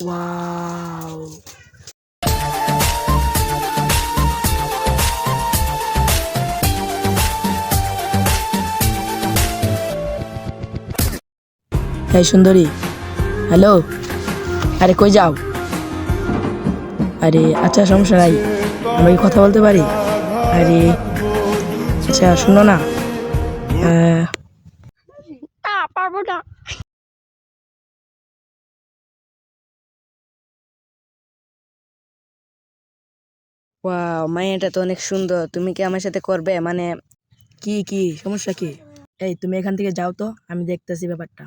Wow! এই সুন্দরী, hello. আরে কই যাও? আরে আচ্ছা, সমস্যা নাই, আমি কি কথা বলতে পারি? আরে আচ্ছা শুনো না, পারবো না। ওয়াও, মাইয়াটা তো অনেক সুন্দর, তুমি কি আমার সাথে করবে? মানে কি সমস্যা কি? এই তুমি এখান থেকে যাও তো, আমি দেখতেছি ব্যাপারটা।